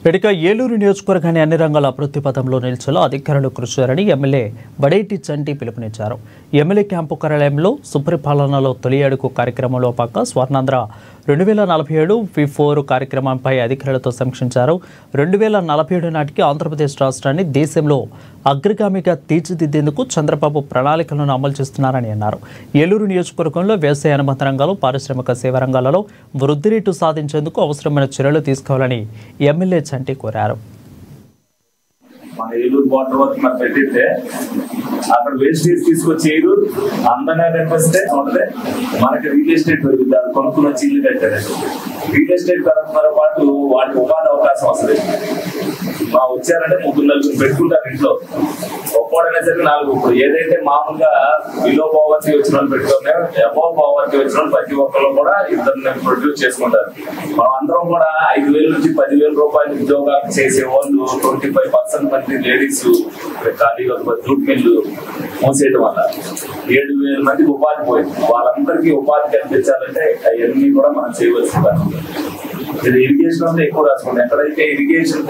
ఇక ఏలూరు నియోజకవర్గాన్ని అన్ని రంగాల అభివృద్ధి పథంలో నిలిచేలా అధికారులు కృషి చేయాలని ఎమ్మెల్యే బడేటి చంటి పిలుపునిచ్చారు. ఎమ్మెల్యే క్యాంపు కార్యాలయంలో సుపరిపాలనలో తొలి అడుగు కార్యక్రమంలో పక్క స్వర్ణాంధ్ర 2047 V4 కార్యక్రమంపై అధికారులతో సమీక్షించారు. 2047 నాటికి ఆంధ్రప్రదేశ్ రాష్ట్రాన్ని దేశంలో అగ్రగామిగా తీర్చిదిద్దేందుకు చంద్రబాబు ప్రణాళికలను అమలు చేస్తున్నారని అన్నారు. ఏలూరు నియోజకవర్గంలో వ్యవసాయ అనుబంధ రంగాలు, పారిశ్రామిక సేవా రంగాలలో వృద్ధి రేటు సాధించేందుకు అవసరమైన చర్యలు తీసుకోవాలని ఎమ్మెల్యే చంటి కోరారు. మన ఏలూరు బార్డర్ వరకు మనం పెట్టితే అక్కడ వేస్టేజ్ తీసుకొచ్చి ఏలూరు అందంగా కనిపిస్తే ఉంటది. మనకి రియల్ ఎస్టేట్ పెరుగుతుంది. అది కొనుక్కున్న చీలు కట్టారు. రియల్ ఎస్టేట్ పెరగడంతో పాటు వాటికి ఉపాధి అవకాశం వస్తుంది. మా వచ్చారంటే 3-4 పెట్టుకుంటారు ఇంట్లో. ఒక్కోడైనా సరే 4. ఇప్పుడు ఏదైతే మామూలుగా బిలో పవర్టీ వచ్చిన వాళ్ళు పెట్టుకున్నారో అబోవ్ పవర్టీ వచ్చిన వాళ్ళు ప్రతి ఒక్కరు కూడా ఇద్దరిని ప్రొడ్యూస్ చేసుకుంటారు. మనం అందరం కూడా 5,000 నుంచి 10,000 రూపాయలు ఉద్యోగాలు చేసే వాళ్ళు 25% మంది లేడీస్ ఖాళీగా జూట్ మిల్లు మూసేయడం వల్ల 7,000 మందికి ఉపాధి పోయింది. వాళ్ళందరికీ ఉపాధి కల్పించాలంటే అవన్నీ కూడా మనం చేయవలసింది. ఇది ఇరిగేషన్ అంటే ఎక్కువ రాసుకోండి. ఎక్కడైతే ఇరిగేషన్